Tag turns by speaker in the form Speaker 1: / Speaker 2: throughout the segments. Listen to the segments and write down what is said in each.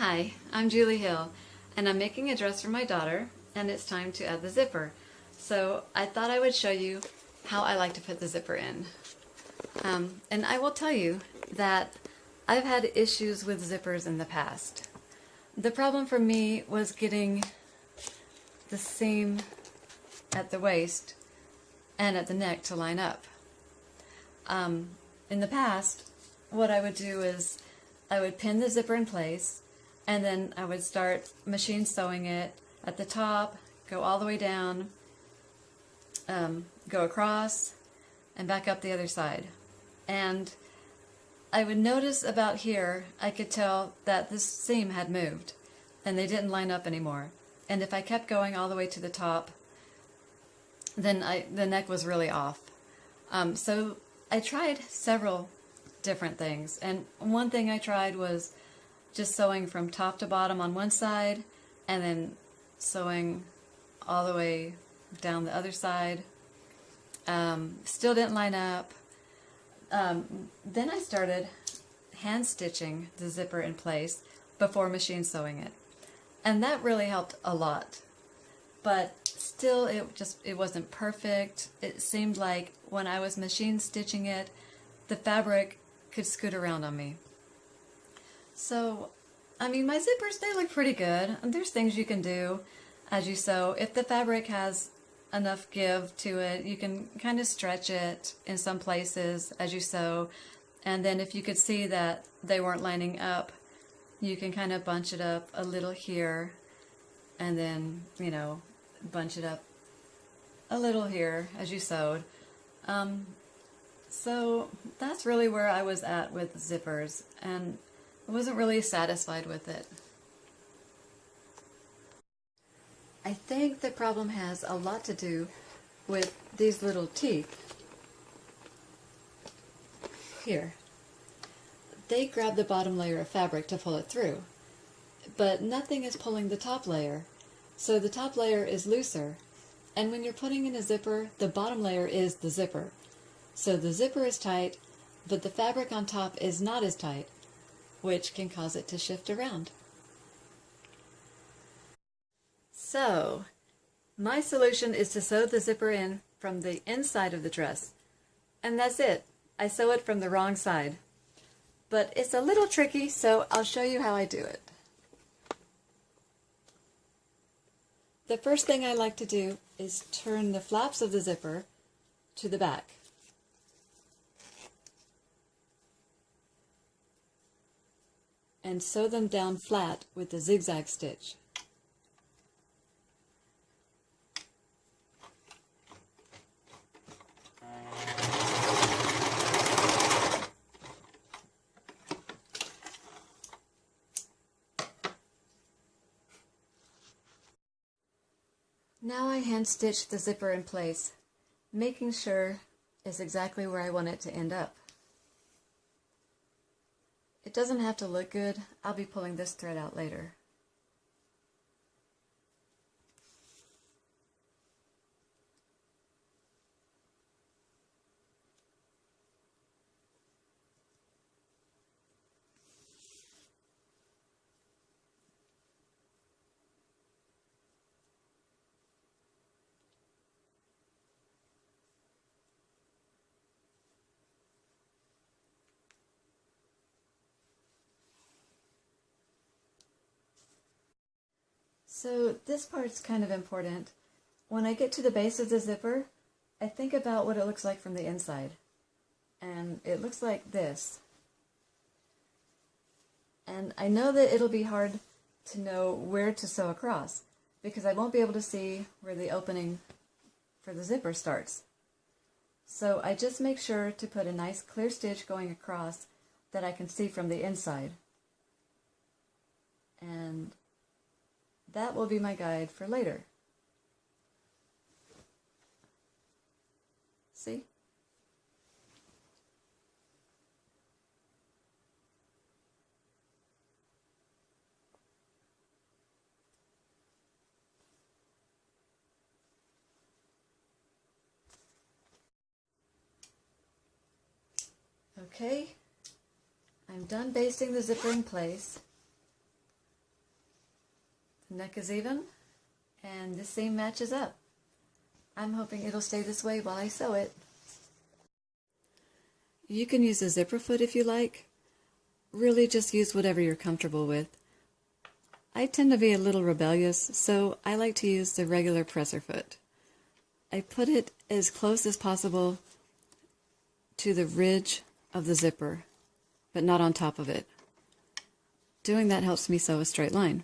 Speaker 1: Hi, I'm Julie Hill, and I'm making a dress for my daughter, and it's time to add the zipper. So I thought I would show you how I like to put the zipper in. And I will tell you that I've had issues with zippers in the past. The problem for me was getting the seam at the waist and at the neck to line up. In the past, what I would do is I would pin the zipper in place, and then I would start machine sewing it at the top, go all the way down, go across, and back up the other side. And I would notice about here, I could tell that this seam had moved, and they didn't line up anymore. And if I kept going all the way to the top, then the neck was really off. So I tried several different things, and one thing I tried was just sewing from top to bottom on one side and then sewing all the way down the other side. Still didn't line up. Then I started hand stitching the zipper in place before machine sewing it, and that really helped a lot. But still, it wasn't perfect. It seemed like when I was machine stitching it, the fabric could scoot around on me. So, I mean, my zippers, they look pretty good. And there's things you can do as you sew. If the fabric has enough give to it, you can kind of stretch it in some places as you sew. And then if you could see that they weren't lining up, you can kind of bunch it up a little here, and then, you know, bunch it up a little here as you sewed. So that's really where I was at with zippers, and I wasn't really satisfied with it. I think the problem has a lot to do with these little teeth here. They grab the bottom layer of fabric to pull it through, but nothing is pulling the top layer, so the top layer is looser. And when you're putting in a zipper, the bottom layer is the zipper. So the zipper is tight, but the fabric on top is not as tight, which can cause it to shift around. So, my solution is to sew the zipper in from the inside of the dress. And that's it. I sew it from the wrong side. But it's a little tricky, so I'll show you how I do it. The first thing I like to do is turn the flaps of the zipper to the back. And sew them down flat with the zigzag stitch. Now I hand stitch the zipper in place, making sure it's exactly where I want it to end up. It doesn't have to look good. I'll be pulling this thread out later. So this part's kind of important. When I get to the base of the zipper, I think about what it looks like from the inside. And it looks like this. And I know that it'll be hard to know where to sew across, because I won't be able to see where the opening for the zipper starts. So I just make sure to put a nice clear stitch going across that I can see from the inside. And that will be my guide for later. See? Okay, I'm done basting the zipper in place. Neck is even, and this seam matches up. I'm hoping it'll stay this way while I sew it. You can use a zipper foot if you like. Really just use whatever you're comfortable with. I tend to be a little rebellious, so I like to use the regular presser foot. I put it as close as possible to the ridge of the zipper, but not on top of it. Doing that helps me sew a straight line.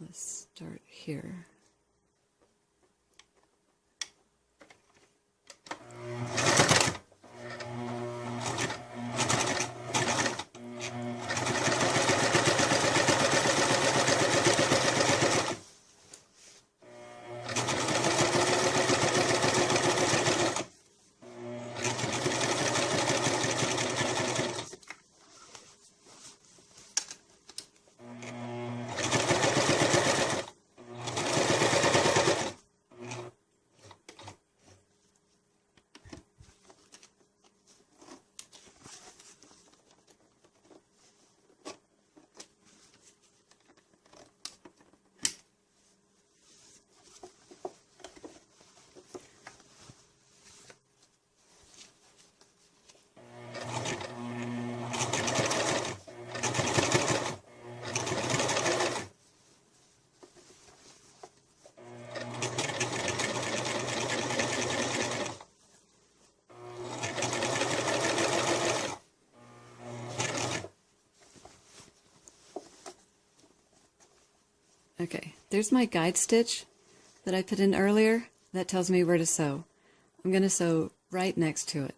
Speaker 1: Let's start here. Okay, there's my guide stitch that I put in earlier. That tells me where to sew. I'm going to sew right next to it.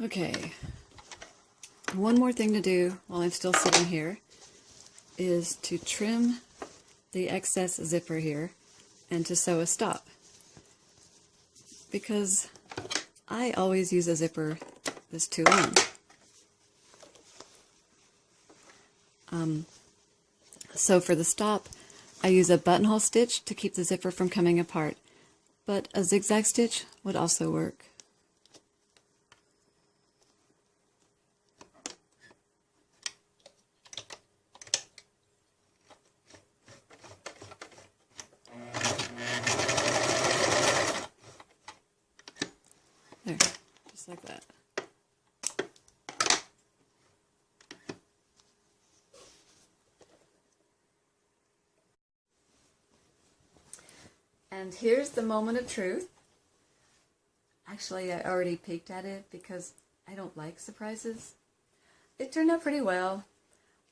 Speaker 1: Okay, one more thing to do while I'm still sitting here is to trim the excess zipper here and to sew a stop, because I always use a zipper that's too long. So for the stop, I use a buttonhole stitch to keep the zipper from coming apart, but a zigzag stitch would also work. There, just like that. And here's the moment of truth. Actually, I already peeked at it because I don't like surprises. It turned out pretty well.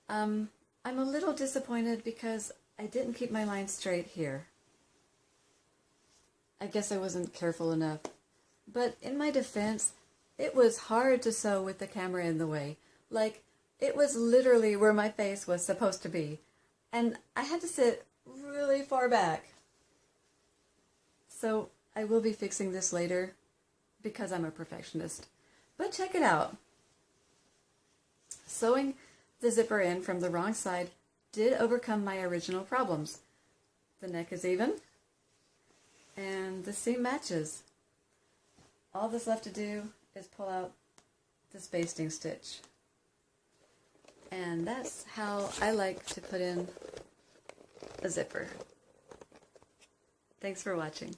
Speaker 1: I'm a little disappointed because I didn't keep my line straight here. I guess I wasn't careful enough. But in my defense, it was hard to sew with the camera in the way. Like, it was literally where my face was supposed to be. And I had to sit really far back. So I will be fixing this later because I'm a perfectionist. But check it out. Sewing the zipper in from the wrong side did overcome my original problems. The neck is even, and the seam matches. All that's left to do is pull out this basting stitch. And that's how I like to put in a zipper. Thanks for watching.